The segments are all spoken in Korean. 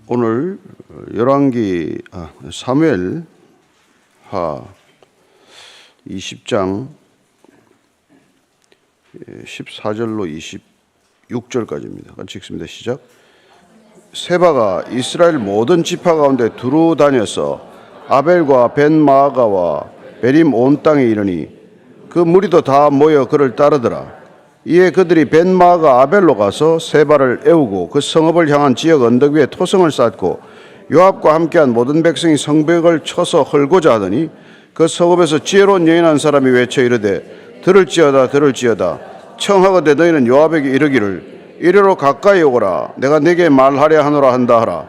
오늘 열왕기 사무엘하 20장 14절로 26절까지입니다. 같이 읽습니다. 시작. 세바가 이스라엘 모든 지파 가운데 두루 다녀서 아벨과 벤마아가와 베림 온 땅에 이르니 그 무리도 다 모여 그를 따르더라. 이에 그들이 벤마아가 아벨로 가서 세바를 애우고 그 성읍을 향한 지역 언덕 위에 토성을 쌓고 요압과 함께한 모든 백성이 성벽을 쳐서 헐고자 하더니 그 성읍에서 지혜로운 여인 한 사람이 외쳐 이르되 들을지어다 들을지어다 청하거대 너희는 요압에게 이르기를 이리로 가까이 오거라 내가 네게 말하려 하노라 한다 하라.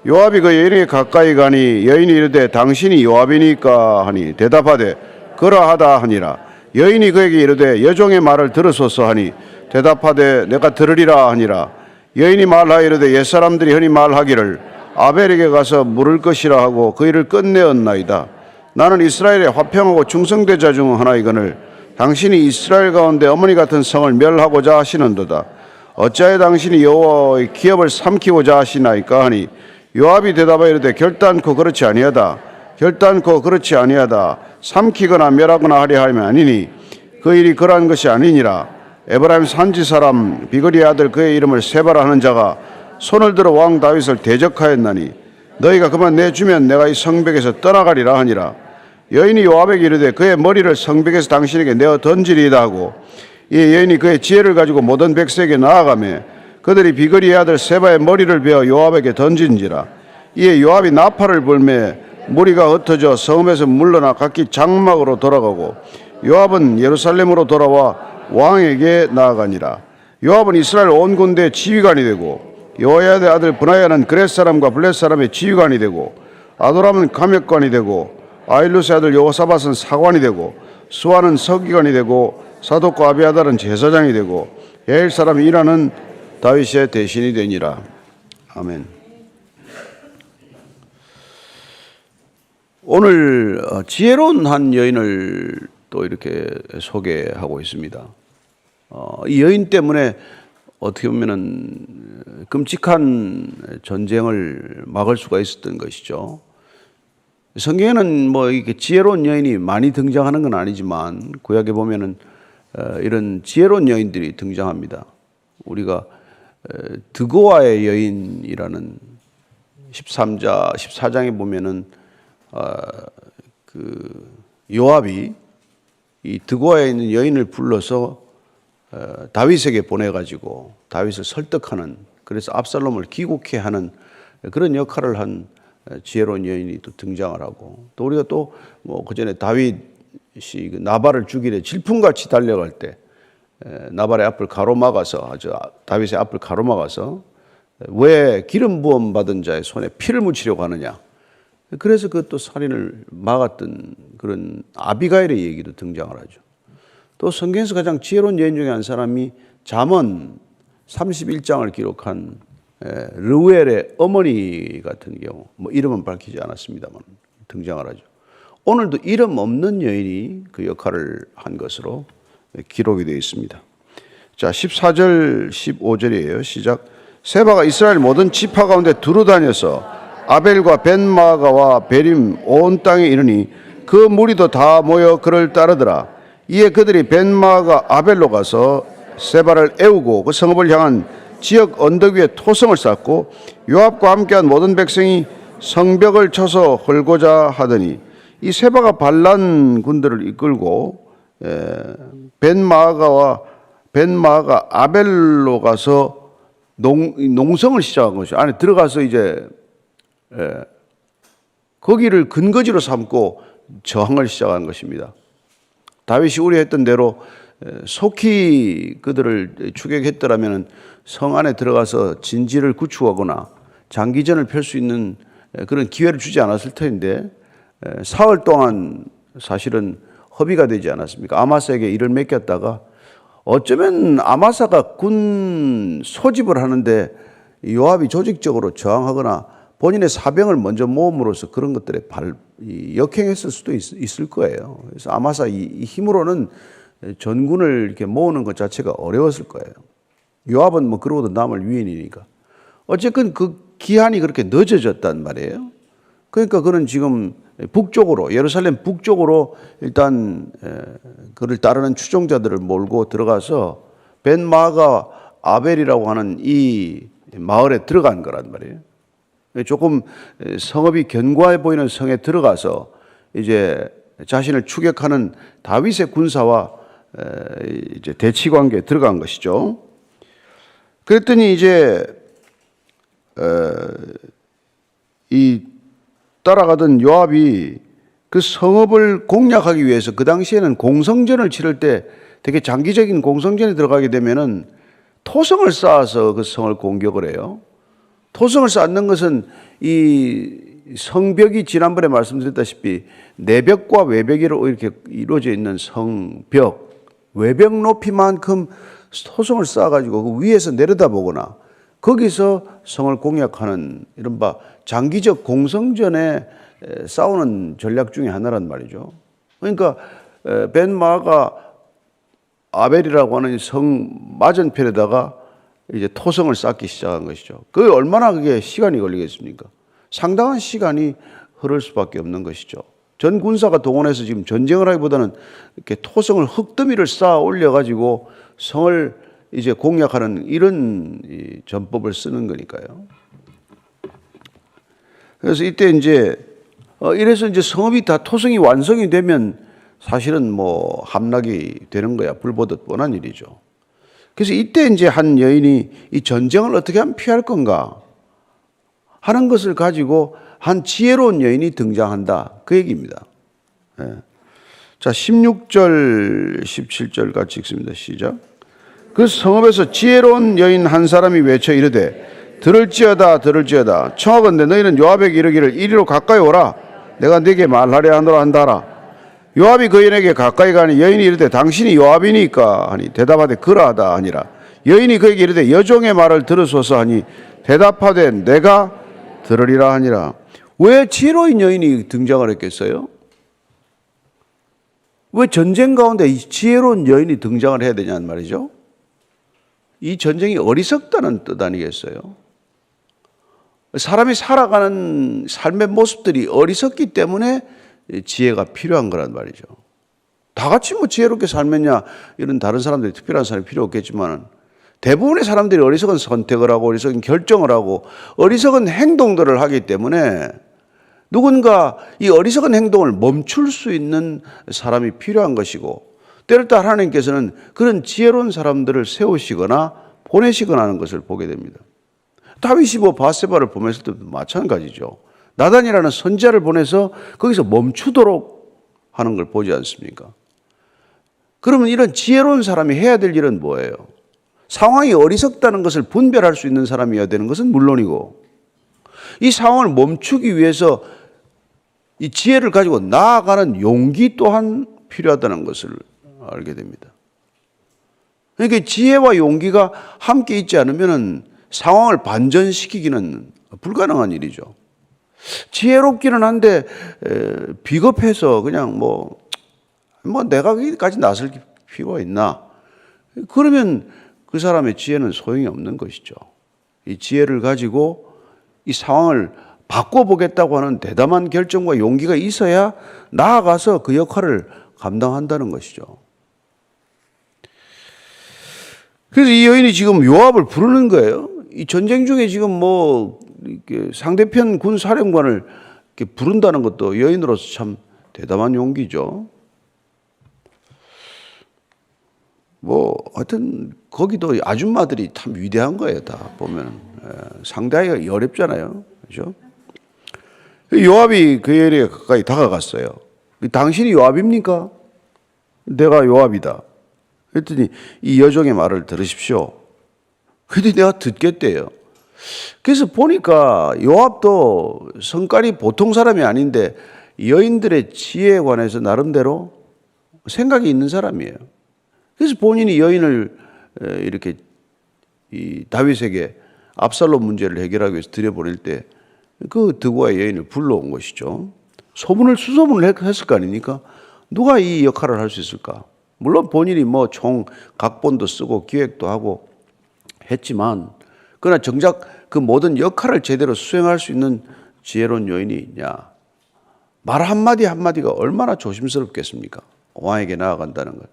요압이 그 여인에게 가까이 가니 여인이 이르되 당신이 요압이니까 하니 대답하되 그러하다 하니라. 여인이 그에게 이르되 여종의 말을 들으소서 하니 대답하되 내가 들으리라 하니라. 여인이 말하여 이르되 옛사람들이 흔히 말하기를 아벨에게 가서 물을 것이라 하고 그 일을 끝내었나이다. 나는 이스라엘의 화평하고 충성된 자 중 하나이거늘 당신이 이스라엘 가운데 어머니 같은 성을 멸하고자 하시는도다. 어찌하여 당신이 여호와의 기업을 삼키고자 하시나이까 하니 요압이 대답하여 이르되 결단코 그렇지 아니하다. 결단코 그렇지 아니하다. 삼키거나 멸하거나 하려 하면 아니니 그 일이 그러한 것이 아니니라. 에브라임 산지 사람 비그리의 아들 그의 이름을 세바라 하는 자가 손을 들어 왕 다윗을 대적하였나니 너희가 그만 내주면 내가 이 성벽에서 떠나가리라 하니라. 여인이 요압에게 이르되 그의 머리를 성벽에서 당신에게 내어 던지리이다 하고 이 여인이 그의 지혜를 가지고 모든 백성에게 나아가며 그들이 비그리의 아들 세바의 머리를 베어 요압에게 던진지라. 이에 요압이 나팔을 불매 무리가 흩어져 성읍에서 물러나 각기 장막으로 돌아가고 요압은 예루살렘으로 돌아와 왕에게 나아가니라. 요압은 이스라엘 온 군대의 지휘관이 되고 여호야다의 아들 브나야는 그렛 사람과 블렛 사람의 지휘관이 되고 아도람은 감역관이 되고 아일루스의 아들 여호사밧은 사관이 되고 수아는 서기관이 되고 사독과 아비아달은 제사장이 되고 야일 사람 이라는 다윗의 대신이 되니라. 아멘. 오늘 지혜로운 한 여인을 또 이렇게 소개하고 있습니다. 이 여인 때문에 어떻게 보면은 끔찍한 전쟁을 막을 수가 있었던 것이죠. 성경에는 뭐 이렇게 지혜로운 여인이 많이 등장하는 건 아니지만 구약에 보면은 이런 지혜로운 여인들이 등장합니다. 우리가 드고아의 여인이라는 14장에 보면은 그 요압이 이 드고아에 있는 여인을 불러서 다윗에게 보내가지고 다윗을 설득하는, 그래서 압살롬을 귀국해 하는 그런 역할을 한 지혜로운 여인이 또 등장을 하고, 또 우리가 또 뭐 그 전에 다윗이 나발을 죽이려 질풍같이 달려갈 때 나발의 앞을 가로막아서, 다윗의 앞을 가로막아서 왜 기름 부음 받은 자의 손에 피를 묻히려고 하느냐, 그래서 그 또 살인을 막았던 그런 아비가일의 얘기도 등장을 하죠. 또 성경에서 가장 지혜로운 여인 중에 한 사람이 잠언 31장을 기록한 르우엘의 어머니 같은 경우, 뭐 이름은 밝히지 않았습니다만 등장을 하죠. 오늘도 이름 없는 여인이 그 역할을 한 것으로 기록이 되어 있습니다. 자, 14절 15절이에요. 시작. 세바가 이스라엘 모든 지파 가운데 두루 다녀서 아벨과 벤마아가와 베림 온 땅에 이르니 그 무리도 다 모여 그를 따르더라. 이에 그들이 벤마아가 아벨로 가서 세바를 애우고 그 성읍을 향한 지역 언덕 위에 토성을 쌓고 요압과 함께한 모든 백성이 성벽을 쳐서 헐고자 하더니, 이 세바가 반란 군대를 이끌고 벤마아가 아벨로 가서 농성을 시작한 것이죠. 안에 들어가서 이제 거기를 근거지로 삼고 저항을 시작한 것입니다. 다윗이 우려했던 대로 속히 그들을 추격했더라면 성 안에 들어가서 진지를 구축하거나 장기전을 펼 수 있는 그런 기회를 주지 않았을 텐데, 사흘 동안 사실은 허비가 되지 않았습니까? 아마사에게 일을 맡겼다가 어쩌면 아마사가 군 소집을 하는데 요압이 조직적으로 저항하거나 본인의 사병을 먼저 모음으로써 그런 것들에 역행했을 수도 있을 거예요. 그래서 아마사 이 힘으로는 전군을 이렇게 모으는 것 자체가 어려웠을 거예요. 요압은 뭐 그러고도 남을 위인이니까. 어쨌든 그 기한이 그렇게 늦어졌단 말이에요. 그러니까 그는 지금 북쪽으로, 예루살렘 북쪽으로 일단 그를 따르는 추종자들을 몰고 들어가서 벤마가 아벨이라고 하는 이 마을에 들어간 거란 말이에요. 조금 성읍이 견고해 보이는 성에 들어가서 이제 자신을 추격하는 다윗의 군사와 이제 대치 관계에 들어간 것이죠. 그랬더니 이제 이 따라가던 요압이 그 성읍을 공략하기 위해서 그 당시에는 공성전을 치를 때 되게 장기적인 공성전에 들어가게 되면은 토성을 쌓아서 그 성을 공격을 해요. 토성을 쌓는 것은 이 성벽이 지난번에 말씀드렸다시피 내벽과 외벽으로 이렇게 이루어져 있는 성벽, 외벽 높이만큼 토성을 쌓아가지고 그 위에서 내려다보거나 거기서 성을 공략하는 이른바 장기적 공성전에 싸우는 전략 중에 하나란 말이죠. 그러니까 벤마가 아벨이라고 하는 성 맞은편에다가 이제 토성을 쌓기 시작한 것이죠. 그게 얼마나 그게 시간이 걸리겠습니까? 상당한 시간이 흐를 수밖에 없는 것이죠. 전 군사가 동원해서 지금 전쟁을 하기보다는 이렇게 토성을 흙더미를 쌓아 올려가지고 성을 이제 공략하는 이런 전법을 쓰는 거니까요. 그래서 이때 이제 이래서 이제 성읍이 다 토성이 완성이 되면 사실은 뭐 함락이 되는 거야. 불보듯 뻔한 일이죠. 그래서 이때 이제 한 여인이 이 전쟁을 어떻게 하면 피할 건가 하는 것을 가지고 한 지혜로운 여인이 등장한다. 그 얘기입니다. 예. 자, 16절, 17절 같이 읽습니다. 시작. 그 성읍에서 지혜로운 여인 한 사람이 외쳐 이르되 들을지어다 들을지어다 청하건대 너희는 요압에게 이르기를 이리로 가까이 오라 내가 네게 말하려 하노라 한다라. 요압이 그 여인에게 가까이 가니 여인이 이르되 당신이 요압이니까 하니 대답하되 그러하다 하니라. 여인이 그에게 이르되 여종의 말을 들으소서 하니 대답하되 내가 들으리라 하니라. 왜 지혜로운 여인이 등장을 했겠어요? 왜 전쟁 가운데 이 지혜로운 여인이 등장을 해야 되냐는 말이죠. 이 전쟁이 어리석다는 뜻 아니겠어요? 사람이 살아가는 삶의 모습들이 어리석기 때문에 지혜가 필요한 거란 말이죠. 다 같이 뭐 지혜롭게 살면야 이런 다른 사람들이 특별한 사람이 필요 없겠지만 대부분의 사람들이 어리석은 선택을 하고 어리석은 결정을 하고 어리석은 행동들을 하기 때문에 누군가 이 어리석은 행동을 멈출 수 있는 사람이 필요한 것이고 때를 따라 하나님께서는 그런 지혜로운 사람들을 세우시거나 보내시거나 하는 것을 보게 됩니다. 다윗이 뭐 바세바를 보냈을 때도 마찬가지죠. 나단이라는 선지자를 보내서 거기서 멈추도록 하는 걸 보지 않습니까? 그러면 이런 지혜로운 사람이 해야 될 일은 뭐예요? 상황이 어리석다는 것을 분별할 수 있는 사람이어야 되는 것은 물론이고 이 상황을 멈추기 위해서 이 지혜를 가지고 나아가는 용기 또한 필요하다는 것을 알게 됩니다. 그러니까 지혜와 용기가 함께 있지 않으면 상황을 반전시키기는 불가능한 일이죠. 지혜롭기는 한데 비겁해서 그냥 뭐 내가 거기까지 나설 필요가 있나? 그러면 그 사람의 지혜는 소용이 없는 것이죠. 이 지혜를 가지고 이 상황을 바꿔보겠다고 하는 대담한 결정과 용기가 있어야 나아가서 그 역할을 감당한다는 것이죠. 그래서 이 여인이 지금 요압을 부르는 거예요. 이 전쟁 중에 지금 뭐 이렇게 상대편 군 사령관을 이렇게 부른다는 것도 여인으로서 참 대담한 용기죠. 뭐 하여튼 거기도 아줌마들이 참 위대한 거예요. 다 보면 상대하기가 어렵잖아요. 그렇죠? 요압이 그 여인에게 가까이 다가갔어요. 당신이 요압입니까? 내가 요압이다. 그랬더니 이 여종의 말을 들으십시오. 그랬더니 내가 듣겠대요. 그래서 보니까 요압도 성깔이 보통 사람이 아닌데 여인들의 지혜에 관해서 나름대로 생각이 있는 사람이에요. 그래서 본인이 여인을 이렇게 이 다윗에게 압살롬 문제를 해결하기 위해서 들여보낼 때 그 드고아의 여인을 불러온 것이죠. 수소문을 했을 거 아닙니까? 누가 이 역할을 할 수 있을까? 물론 본인이 뭐 총 각본도 쓰고 기획도 하고 했지만 그러나 정작 그 모든 역할을 제대로 수행할 수 있는 지혜로운 여인이 있냐? 말 한마디 한마디가 얼마나 조심스럽겠습니까? 왕에게 나아간다는 것.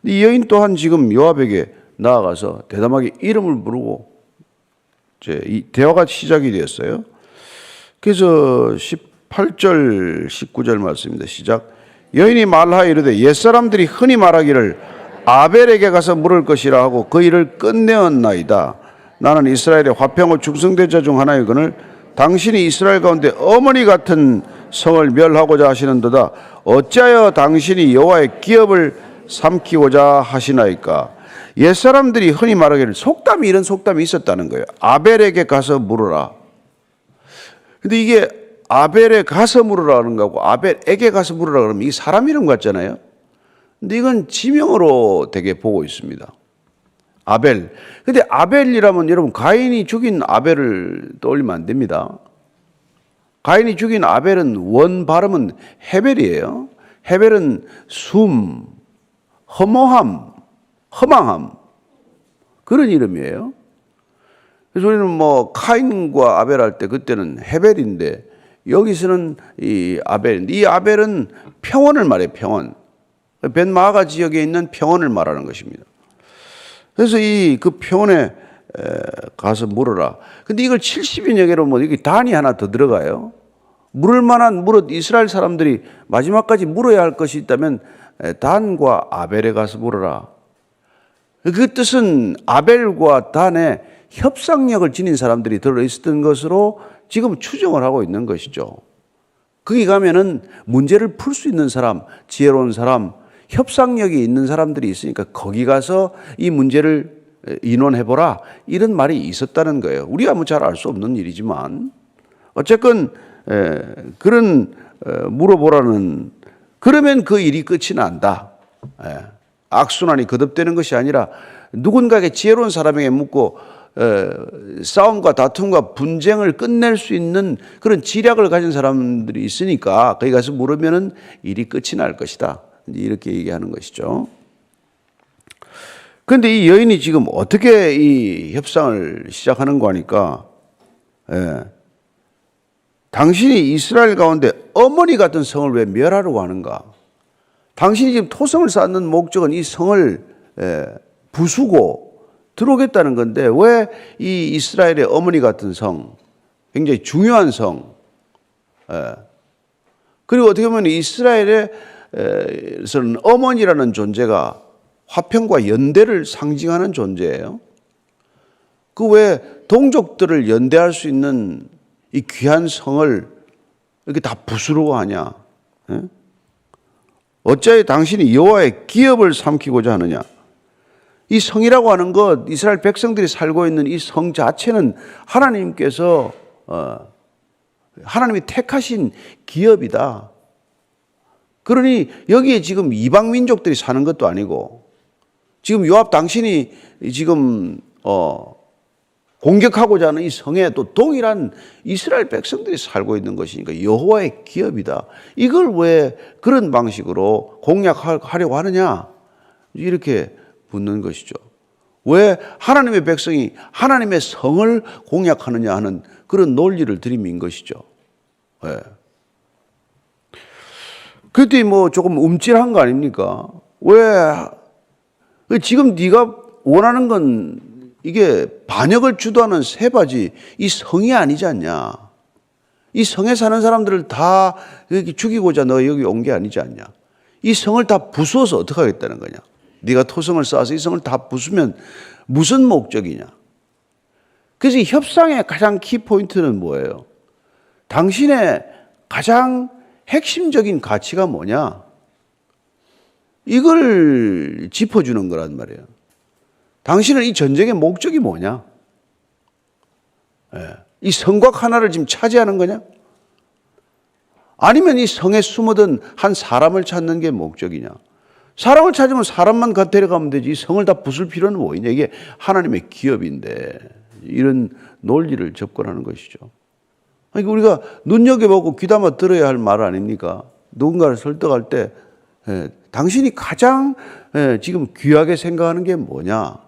이 여인 또한 지금 요압에게 나아가서 대담하게 이름을 부르고 이제 이 대화가 시작이 되었어요. 그래서 18절, 19절 말씀입니다. 시작. 여인이 말하여 이르되 옛사람들이 흔히 말하기를 아벨에게 가서 물을 것이라 하고 그 일을 끝내었나이다. 나는 이스라엘의 화평의 중성대자 중 하나이거늘 당신이 이스라엘 가운데 어머니 같은 성을 멸하고자 하시는도다. 어찌하여 당신이 여호와의 기업을 삼키고자 하시나이까. 옛사람들이 흔히 말하기를 속담이 이런 속담이 있었다는 거예요. 아벨에게 가서 물으라. 근데 이게 아벨에 가서 물으라는 거고 아벨에게 가서 물으라 그러면 이게 사람 이름 같잖아요. 근데 이건 지명으로 되게 보고 있습니다. 아벨. 근데 아벨이라면 여러분 가인이 죽인 아벨을 떠올리면 안 됩니다. 가인이 죽인 아벨은 원 발음은 헤벨이에요. 헤벨은 숨, 허무함, 허망함 그런 이름이에요. 그래서 우리는 뭐 카인과 아벨 할 때 그때는 헤벨인데 여기서는 이 아벨인데 이 아벨은 평원을 말해요. 평원. 벤마아가 지역에 있는 평원을 말하는 것입니다. 그래서 이 그 평원에 가서 물어라. 근데 이걸 70인여 개로 뭐 이게 단이 하나 더 들어가요. 물을 만한 이스라엘 사람들이 마지막까지 물어야 할 것이 있다면 단과 아벨에 가서 물어라. 그 뜻은 아벨과 단에 협상력을 지닌 사람들이 들어있었던 것으로 지금 추정을 하고 있는 것이죠. 거기 가면은 문제를 풀 수 있는 사람, 지혜로운 사람, 협상력이 있는 사람들이 있으니까 거기 가서 이 문제를 의논해보라 이런 말이 있었다는 거예요. 우리가 뭐 잘 알 수 없는 일이지만 어쨌건 그런 물어보라는 그러면 그 일이 끝이 난다. 악순환이 거듭되는 것이 아니라 누군가에게 지혜로운 사람에게 묻고 싸움과 다툼과 분쟁을 끝낼 수 있는 그런 지략을 가진 사람들이 있으니까 거기 가서 물으면은 일이 끝이 날 것이다. 이렇게 얘기하는 것이죠. 그런데 이 여인이 지금 어떻게 이 협상을 시작하는 거니까 당신이 이스라엘 가운데 어머니 같은 성을 왜 멸하려고 하는가? 당신이 지금 토성을 쌓는 목적은 이 성을 부수고 들어오겠다는 건데 왜 이 이스라엘의 어머니 같은 성, 굉장히 중요한 성, 그리고 어떻게 보면 이스라엘에서는 어머니라는 존재가 화평과 연대를 상징하는 존재예요. 그 왜 동족들을 연대할 수 있는 이 귀한 성을 이렇게 다 부수려고 하냐? 어찌하여 당신이 여호와의 기업을 삼키고자 하느냐? 이 성이라고 하는 것, 이스라엘 백성들이 살고 있는 이 성 자체는 하나님께서 하나님이 택하신 기업이다. 그러니 여기에 지금 이방 민족들이 사는 것도 아니고 지금 요압 당신이 지금 공격하고자 하는 이 성에 또 동일한 이스라엘 백성들이 살고 있는 것이니까 여호와의 기업이다. 이걸 왜 그런 방식으로 공략하려고 하느냐? 이렇게 묻는 것이죠. 왜 하나님의 백성이 하나님의 성을 공략하느냐 하는 그런 논리를 들이민 것이죠. 네. 그때 뭐 조금 움찔한 거 아닙니까? 왜 지금 네가 원하는 건 이게 반역을 주도하는 세바지 이 성이 아니지 않냐? 이 성에 사는 사람들을 다 여기 죽이고자 너 여기 온 게 아니지 않냐? 이 성을 다 부수어서 어떻게 하겠다는 거냐? 네가 토성을 쌓아서 이 성을 다 부수면 무슨 목적이냐? 그래서 이 협상의 가장 키포인트는 뭐예요? 당신의 가장 핵심적인 가치가 뭐냐? 이걸 짚어주는 거란 말이에요. 당신은 이 전쟁의 목적이 뭐냐? 이 성곽 하나를 지금 차지하는 거냐? 아니면 이 성에 숨어든 한 사람을 찾는 게 목적이냐? 사람을 찾으면 사람만 데려가면 되지 이 성을 다 부술 필요는 뭐 있냐? 이게 하나님의 기업인데 이런 논리를 접근하는 것이죠. 그러니까 우리가 눈여겨보고 귀담아 들어야 할 말 아닙니까? 누군가를 설득할 때 당신이 가장 지금 귀하게 생각하는 게 뭐냐?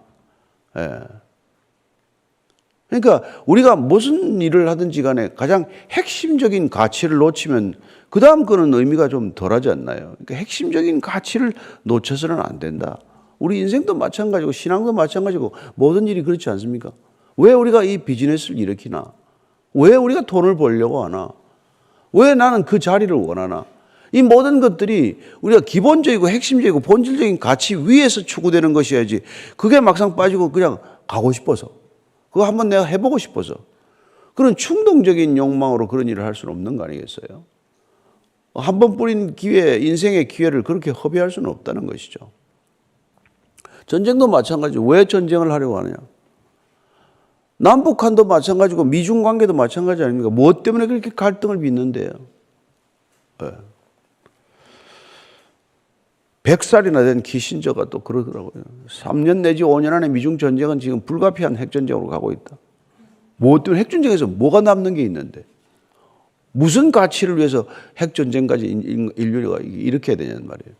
그러니까 우리가 무슨 일을 하든지 간에 가장 핵심적인 가치를 놓치면 그 다음 거는 의미가 좀 덜하지 않나요? 그러니까 핵심적인 가치를 놓쳐서는 안 된다. 우리 인생도 마찬가지고 신앙도 마찬가지고 모든 일이 그렇지 않습니까? 왜 우리가 이 비즈니스를 일으키나? 왜 우리가 돈을 벌려고 하나? 왜 나는 그 자리를 원하나? 이 모든 것들이 우리가 기본적이고 핵심적이고 본질적인 가치 위에서 추구되는 것이어야지 그게 막상 빠지고 그냥 가고 싶어서 그거 한번 내가 해보고 싶어서 그런 충동적인 욕망으로 그런 일을 할 수는 없는 거 아니겠어요? 한 번 뿌린 기회, 인생의 기회를 그렇게 허비할 수는 없다는 것이죠. 전쟁도 마찬가지죠. 왜 전쟁을 하려고 하느냐? 남북한도 마찬가지고 미중 관계도 마찬가지 아닙니까? 무엇 때문에 그렇게 갈등을 빚는데요? 네. 100살이나 된 키신저가 또 그러더라고요. 3년 내지 5년 안에 미중 전쟁은 지금 불가피한 핵전쟁으로 가고 있다. 무엇 때문에 핵전쟁에서 뭐가 남는 게 있는데 무슨 가치를 위해서 핵전쟁까지 인류가 일으켜야 되냐는 말이에요.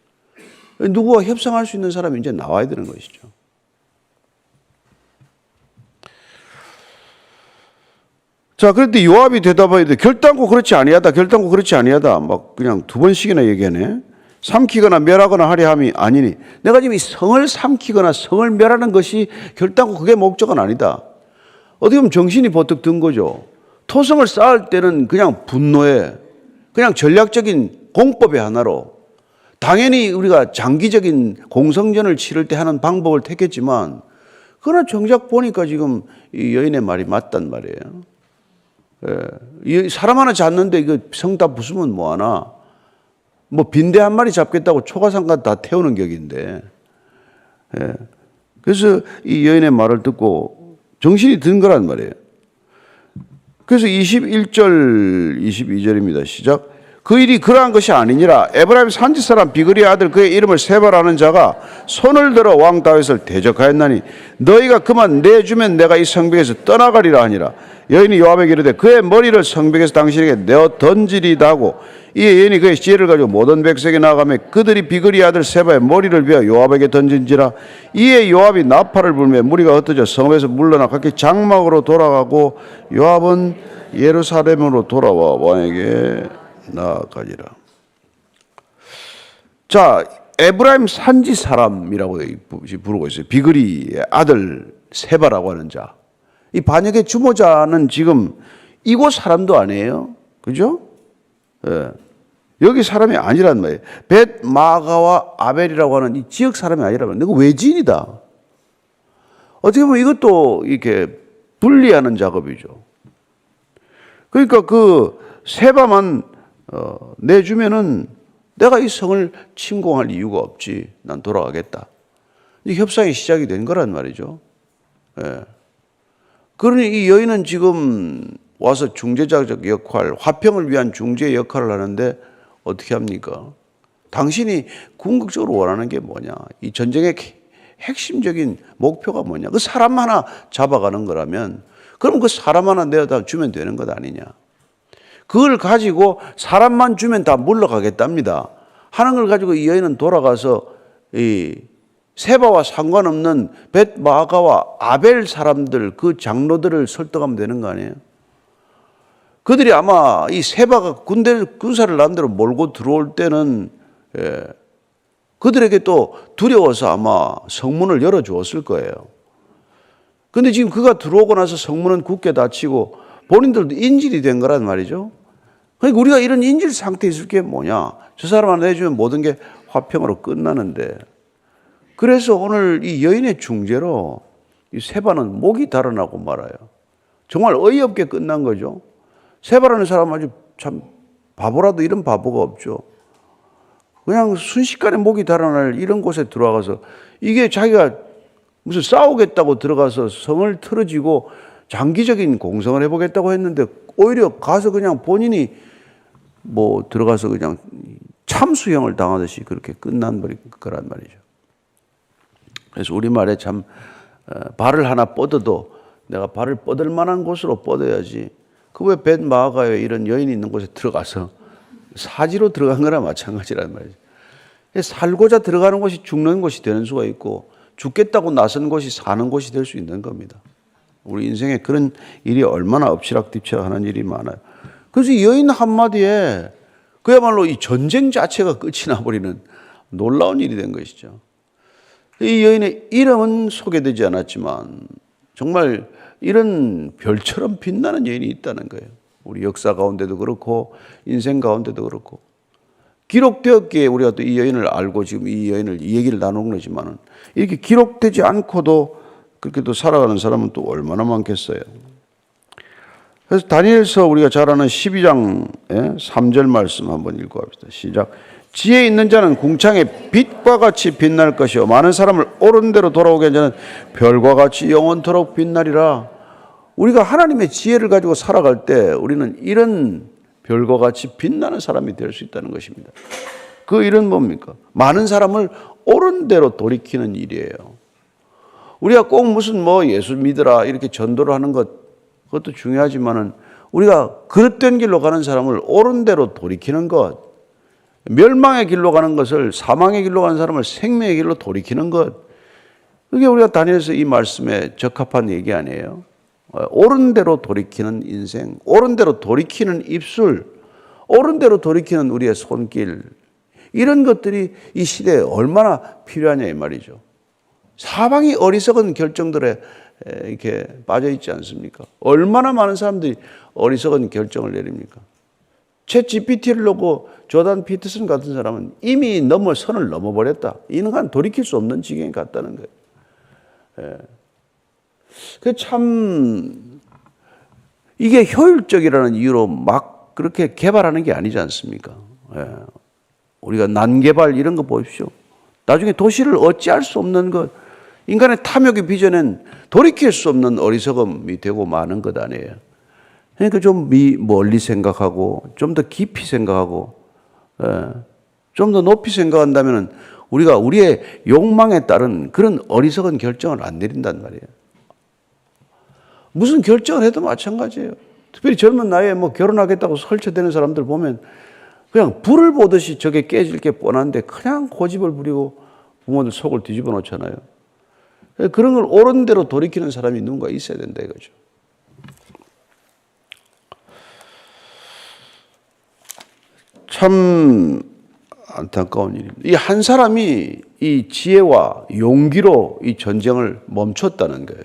누구와 협상할 수 있는 사람이 이제 나와야 되는 것이죠. 자, 그런데 요압이 대답하여 결단코 그렇지 아니하다. 결단코 그렇지 아니하다. 막 그냥 두 번씩이나 얘기하네. 삼키거나 멸하거나 하려 함이 아니니 내가 지금 이 성을 삼키거나 성을 멸하는 것이 결단코 그게 목적은 아니다. 어떻게 보면 정신이 버뜩 든 거죠. 토성을 쌓을 때는 그냥 분노에 그냥 전략적인 공법의 하나로 당연히 우리가 장기적인 공성전을 치를 때 하는 방법을 택했지만 그러나 정작 보니까 지금 이 여인의 말이 맞단 말이에요. 예. 사람 하나 잡는데 이거 성 다 부수면 뭐하나. 뭐 빈대 한 마리 잡겠다고 초가상가 다 태우는 격인데. 예. 그래서 이 여인의 말을 듣고 정신이 든 거란 말이에요. 그래서 21절, 22절입니다. 시작. 그 일이 그러한 것이 아니니라. 에브라임 산지 사람 비그리의 아들 그의 이름을 세바라는 자가 손을 들어 왕 다윗을 대적하였나니 너희가 그만 내주면 내가 이 성벽에서 떠나가리라 하니라. 여인이 요압에게 이르되 그의 머리를 성벽에서 당신에게 내어 던지리다 하고 이에 여인이 그의 지혜를 가지고 모든 백성에게 나아가며 그들이 비그리의 아들 세바의 머리를 베어 요압에게 던진지라. 이에 요압이 나팔을 불며 무리가 흩어져 성읍에서 물러나 각기 장막으로 돌아가고 요압은 예루살렘으로 돌아와 왕에게 나아가니라. 자, 에브라임 산지 사람이라고 부르고 있어요. 비그리의 아들 세바라고 하는 자. 이 반역의 주모자는 지금 이곳 사람도 아니에요. 그죠? 예. 여기 사람이 아니란 말이에요. 벳 마가와 아벨이라고 하는 이 지역 사람이 아니라면 이거 외지인이다. 어떻게 보면 이것도 이렇게 분리하는 작업이죠. 그러니까 그 세바만 내주면은 내가 이 성을 침공할 이유가 없지. 난 돌아가겠다. 이 협상이 시작이 된 거란 말이죠. 예. 그러니 이 여인은 지금 와서 중재자적 역할, 화평을 위한 중재 역할을 하는데 어떻게 합니까? 당신이 궁극적으로 원하는 게 뭐냐? 이 전쟁의 핵심적인 목표가 뭐냐? 그 사람 하나 잡아가는 거라면 그럼 그 사람 하나 내어다 주면 되는 것 아니냐? 그걸 가지고 사람만 주면 다 물러가겠답니다. 하는 걸 가지고 이 여인은 돌아가서 이 세바와 상관없는 벳 마가와 아벨 사람들 그 장로들을 설득하면 되는 거 아니에요? 그들이 아마 이 세바가 군사를 나름대로 몰고 들어올 때는 그들에게 또 두려워서 아마 성문을 열어주었을 거예요. 그런데 지금 그가 들어오고 나서 성문은 굳게 닫히고 본인들도 인질이 된 거란 말이죠. 그러니까 우리가 이런 인질 상태에 있을 게 뭐냐. 저 사람 하나 내주면 모든 게 화평으로 끝나는데. 그래서 오늘 이 여인의 중재로 이 세바는 목이 달아나고 말아요. 정말 어이없게 끝난 거죠. 세바라는 사람은 아주 참 바보라도 이런 바보가 없죠. 그냥 순식간에 목이 달아날 이런 곳에 들어가서 이게 자기가 무슨 싸우겠다고 들어가서 성을 틀어지고 장기적인 공성을 해보겠다고 했는데 오히려 가서 그냥 본인이 뭐 들어가서 그냥 참수형을 당하듯이 그렇게 끝난 거란 말이죠. 그래서 우리말에 참 발을 하나 뻗어도 내가 발을 뻗을 만한 곳으로 뻗어야지 그 왜 벳 마가에 이런 여인이 있는 곳에 들어가서 사지로 들어간 거나 마찬가지란 말이죠. 살고자 들어가는 곳이 죽는 곳이 되는 수가 있고 죽겠다고 나선 곳이 사는 곳이 될 수 있는 겁니다. 우리 인생에 그런 일이 얼마나 엎치락뒤치락 하는 일이 많아요. 그래서 이 여인 한마디에 그야말로 이 전쟁 자체가 끝이 나버리는 놀라운 일이 된 것이죠. 이 여인의 이름은 소개되지 않았지만 정말 이런 별처럼 빛나는 여인이 있다는 거예요. 우리 역사 가운데도 그렇고 인생 가운데도 그렇고 기록되었기에 우리가 또 이 여인을 알고 지금 이 여인을 이 얘기를 나누는 거지만은 이렇게 기록되지 않고도 그렇게 또 살아가는 사람은 또 얼마나 많겠어요. 그래서 다니엘서 우리가 잘 아는 12장 3절 말씀 한번 읽어봅시다. 시작. 지혜 있는 자는 궁창에 빛과 같이 빛날 것이요 많은 사람을 옳은 대로 돌아오게 하는 자는 별과 같이 영원토록 빛나리라. 우리가 하나님의 지혜를 가지고 살아갈 때 우리는 이런 별과 같이 빛나는 사람이 될 수 있다는 것입니다. 그 일은 뭡니까? 많은 사람을 옳은 대로 돌이키는 일이에요. 우리가 꼭 무슨 예수 믿으라 이렇게 전도를 하는 것 그것도 중요하지만은 우리가 그릇된 길로 가는 사람을 옳은 대로 돌이키는 것, 멸망의 길로 가는 것을 사망의 길로 가는 사람을 생명의 길로 돌이키는 것, 그게 우리가 다니엘서 이 말씀에 적합한 얘기 아니에요? 옳은 대로 돌이키는 인생, 옳은 대로 돌이키는 입술, 옳은 대로 돌이키는 우리의 손길, 이런 것들이 이 시대에 얼마나 필요하냐 이 말이죠. 사방이 어리석은 결정들에 이렇게 빠져 있지 않습니까? 얼마나 많은 사람들이 어리석은 결정을 내립니까? 챗 GPT를 놓고 조단 피터슨 같은 사람은 이미 선을 넘어버렸다. 이 인간 돌이킬 수 없는 지경에 갔다는 거예요. 그 참 이게 효율적이라는 이유로 막 그렇게 개발하는 게 아니지 않습니까? 우리가 난개발 이런 거 보십시오. 나중에 도시를 어찌할 수 없는 것, 인간의 탐욕의 비전은 돌이킬 수 없는 어리석음이 되고 마는 것 아니에요. 그러니까 좀 멀리 생각하고 좀 더 깊이 생각하고 좀 더 높이 생각한다면 우리가 우리의 욕망에 따른 그런 어리석은 결정을 안 내린단 말이에요. 무슨 결정을 해도 마찬가지예요. 특별히 젊은 나이에 결혼하겠다고 설쳐대는 사람들 보면 그냥 불을 보듯이 저게 깨질 게 뻔한데 그냥 고집을 부리고 부모들 속을 뒤집어 놓잖아요. 그런 걸 옳은 대로 돌이키는 사람이 누군가 있어야 된다 이거죠. 참 안타까운 일입니다. 이 한 사람이 이 지혜와 용기로 이 전쟁을 멈췄다는 거예요.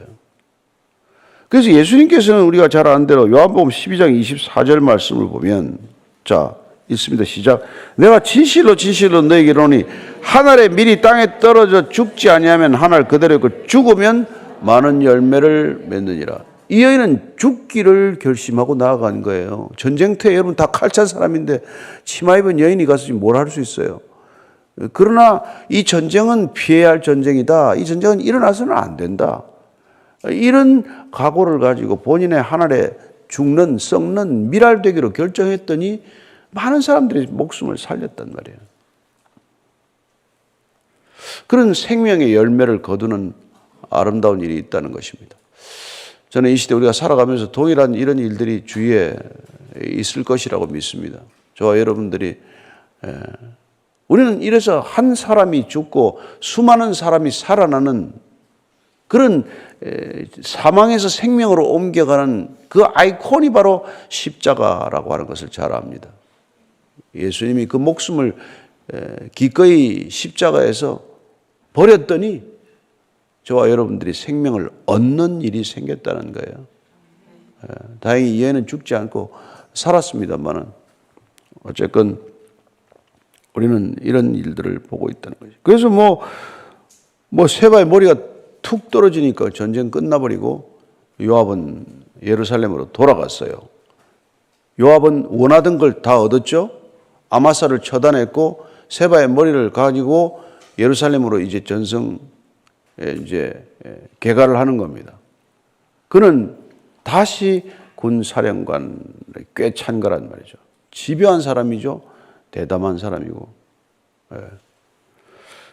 그래서 예수님께서는 우리가 잘 아는 대로 요한복음 12장 24절 말씀을 보면 자 있습니다. 시작. 내가 진실로 진실로 너에게 이르노니 한 알의 밀이 땅에 떨어져 죽지 아니하면 한 알 그대로 있고 죽으면 많은 열매를 맺느니라. 이 여인은 죽기를 결심하고 나아간 거예요. 전쟁터에 여러분 다 칼찬 사람인데 치마 입은 여인이 가서 뭘 할 수 있어요. 그러나 이 전쟁은 피해야 할 전쟁이다. 이 전쟁은 일어나서는 안 된다. 이런 각오를 가지고 본인의 한 알에 죽는 썩는 밀알되기로 결정했더니 많은 사람들이 목숨을 살렸단 말이에요. 그런 생명의 열매를 거두는 아름다운 일이 있다는 것입니다. 저는 이 시대 우리가 살아가면서 동일한 이런 일들이 주위에 있을 것이라고 믿습니다. 저와 여러분들이 우리는 이래서 한 사람이 죽고 수많은 사람이 살아나는 그런 사망에서 생명으로 옮겨가는 그 아이콘이 바로 십자가라고 하는 것을 잘 압니다. 예수님이 그 목숨을 기꺼이 십자가에서 버렸더니 저와 여러분들이 생명을 얻는 일이 생겼다는 거예요. 다행히 이 여인은 죽지 않고 살았습니다만은 어쨌건 우리는 이런 일들을 보고 있다는 거죠. 그래서 세바의 머리가 툭 떨어지니까 전쟁 끝나버리고 요압은 예루살렘으로 돌아갔어요. 요압은 원하던 걸 다 얻었죠. 아마사를 처단했고 세바의 머리를 가지고 예루살렘으로 이제 전성 개가를 하는 겁니다. 그는 다시 군 사령관에 꽤 찬 거란 말이죠. 집요한 사람이죠. 대담한 사람이고.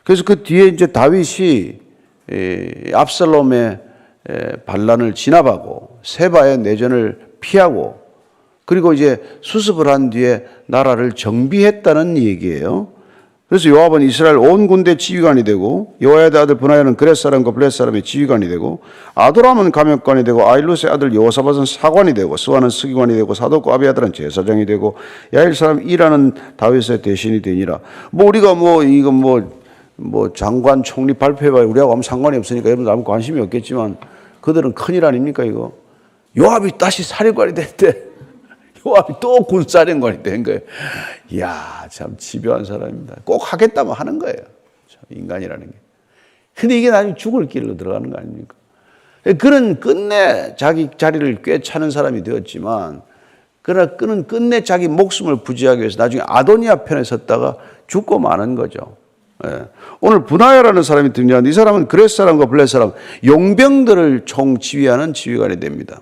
그래서 그 뒤에 이제 다윗이 압살롬의 반란을 진압하고 세바의 내전을 피하고 그리고 이제 수습을 한 뒤에 나라를 정비했다는 얘기예요. 그래서 요압은 이스라엘 온 군대 지휘관이 되고 여호야다의 아들 브나야는 그렛 사람과 블렛 사람의 지휘관이 되고 아도람은 감역관이 되고 아일루스의 아들 여호사밧은 사관이 되고 스와는 서기관이 되고 사독과 아비아달은 제사장이 되고 야일 사람 이라는 다윗의 대신이 되니라. 뭐 우리가 뭐 장관 총리 발표해봐야 우리하고 아무 상관이 없으니까 여러분들 아무 관심이 없겠지만 그들은 큰일 아닙니까 이거? 요압이 다시 사령관이 됐대. 요압이 또 군사령관이 된 거예요. 이야, 참 집요한 사람입니다. 꼭 하겠다면 하는 거예요. 참 인간이라는 게. 근데 이게 나중에 죽을 길로 들어가는 거 아닙니까? 그는 끝내 자기 자리를 꿰차는 사람이 되었지만, 그러나 그는 끝내 자기 목숨을 부지하기 위해서 나중에 아도니아 편에 섰다가 죽고 마는 거죠. 예. 오늘 브나야라는 사람이 등장하는데 이 사람은 그렛 사람과 블렛 사람, 용병들을 총지휘하는 지휘관이 됩니다.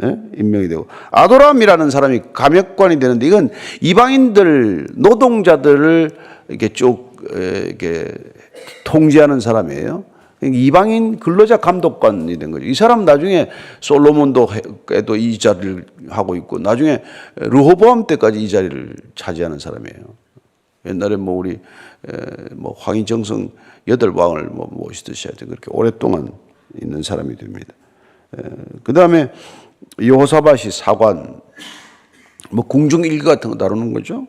예? 임명이 되고 아도람이라는 사람이 감역관이 되는데 이건 이방인들 노동자들을 이렇게 쭉 이렇게 통제하는 사람이에요. 이방인 근로자 감독관이 된 거죠. 이 사람 나중에 솔로몬도에도 이 자리를 하고 있고 나중에 르호보암 때까지 이 자리를 차지하는 사람이에요. 옛날에 우리 황희정성 8왕을 모시듯이 하여튼 그렇게 오랫동안 있는 사람이 됩니다. 그 다음에 여호사밧이 사관, 궁중 일기 같은 거 다루는 거죠.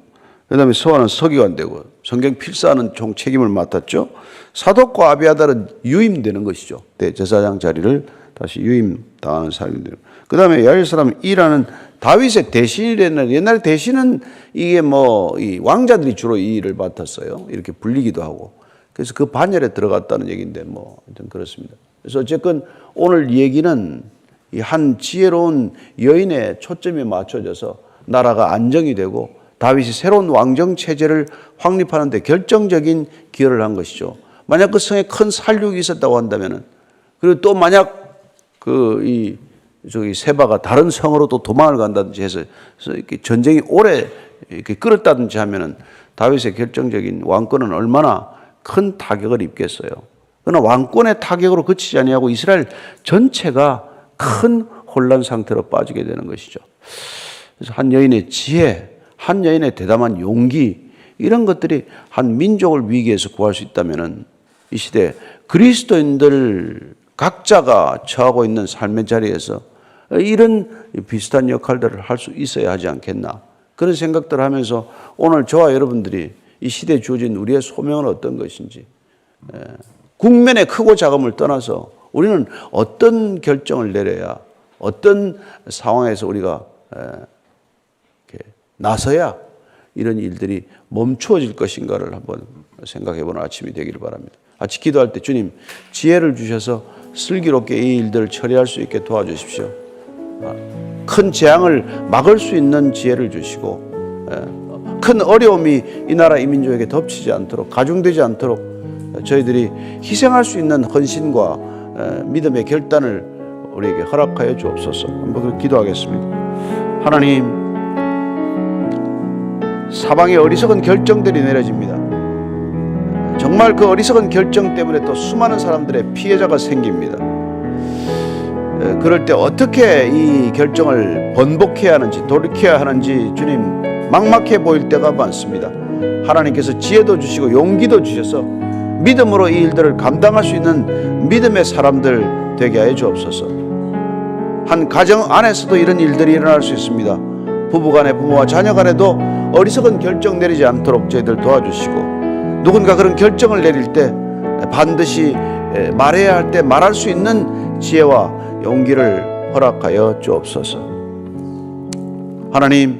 그 다음에 스와는 서기관 되고 성경 필사하는 총 책임을 맡았죠. 사독과 아비아달은 유임되는 것이죠. 대제사장 자리를 다시 유임당하는 사람이 되고. 그 다음에 야일 사람 이라는 다윗의 대신이 됐는데 옛날에 대신은 이게 이 왕자들이 주로 이 일을 맡았어요. 이렇게 불리기도 하고. 그래서 그 반열에 들어갔다는 얘기인데 하여튼 그렇습니다. 그래서 어쨌건 오늘 얘기는 이 한 지혜로운 여인의 초점이 맞춰져서 나라가 안정이 되고 다윗이 새로운 왕정 체제를 확립하는 데 결정적인 기여를 한 것이죠. 만약 그 성에 큰 살육이 있었다고 한다면은, 그리고 또 만약 세바가 다른 성으로 또 도망을 간다든지 해서 이렇게 전쟁이 오래 이렇게 끌었다든지 하면은 다윗의 결정적인 왕권은 얼마나 큰 타격을 입겠어요. 그러나 왕권의 타격으로 그치지 아니하고 이스라엘 전체가 큰 혼란 상태로 빠지게 되는 것이죠. 그래서 한 여인의 지혜, 한 여인의 대담한 용기, 이런 것들이 한 민족을 위기에서 구할 수 있다면은 이 시대 그리스도인들 각자가 처하고 있는 삶의 자리에서 이런 비슷한 역할들을 할 수 있어야 하지 않겠나, 그런 생각들을 하면서 오늘 저와 여러분들이 이 시대에 주어진 우리의 소명은 어떤 것인지, 국면의 크고 작음을 떠나서 우리는 어떤 결정을 내려야, 어떤 상황에서 우리가 이렇게 나서야 이런 일들이 멈추어질 것인가를 한번 생각해보는 아침이 되기를 바랍니다. 같이 기도할 때 주님 지혜를 주셔서 슬기롭게 이 일들을 처리할 수 있게 도와주십시오. 큰 재앙을 막을 수 있는 지혜를 주시고 큰 어려움이 이 나라 이 민족에게 덮치지 않도록, 가중되지 않도록 저희들이 희생할 수 있는 헌신과 믿음의 결단을 우리에게 허락하여 주옵소서. 한번 기도하겠습니다. 하나님, 사방에 어리석은 결정들이 내려집니다. 정말 그 어리석은 결정 때문에 또 수많은 사람들의 피해자가 생깁니다. 그럴 때 어떻게 이 결정을 번복해야 하는지, 돌이켜야 하는지 주님 막막해 보일 때가 많습니다. 하나님께서 지혜도 주시고 용기도 주셔서 믿음으로 이 일들을 감당할 수 있는 믿음의 사람들 되게 하여 주옵소서. 한 가정 안에서도 이런 일들이 일어날 수 있습니다. 부부간에, 부모와 자녀 간에도 어리석은 결정 내리지 않도록 저희들 도와주시고, 누군가 그런 결정을 내릴 때 반드시 말해야 할 때 말할 수 있는 지혜와 용기를 허락하여 주옵소서. 하나님,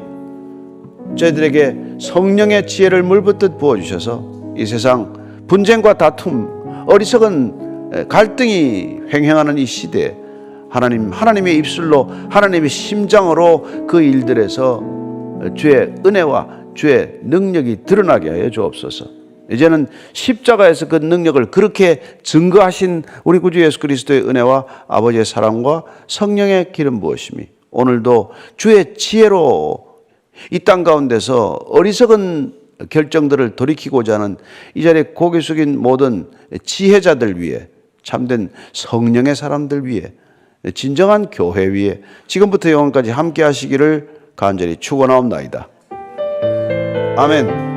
저희들에게 성령의 지혜를 물붓듯 부어주셔서 이 세상 분쟁과 다툼, 어리석은 갈등이 횡행하는 이 시대에 하나님의 입술로, 하나님의 심장으로 그 일들에서 주의 은혜와 주의 능력이 드러나게 하여 주옵소서. 이제는 십자가에서 그 능력을 그렇게 증거하신 우리 구주 예수 그리스도의 은혜와 아버지의 사랑과 성령의 기름 부으심이 오늘도 주의 지혜로 이 땅 가운데서 어리석은 결정들을 돌이키고자 하는 이 자리에 고개 숙인 모든 지혜자들 위해, 참된 성령의 사람들 위해, 진정한 교회 위에 지금부터 영원까지 함께 하시기를 간절히 축원하옵나이다. 아멘.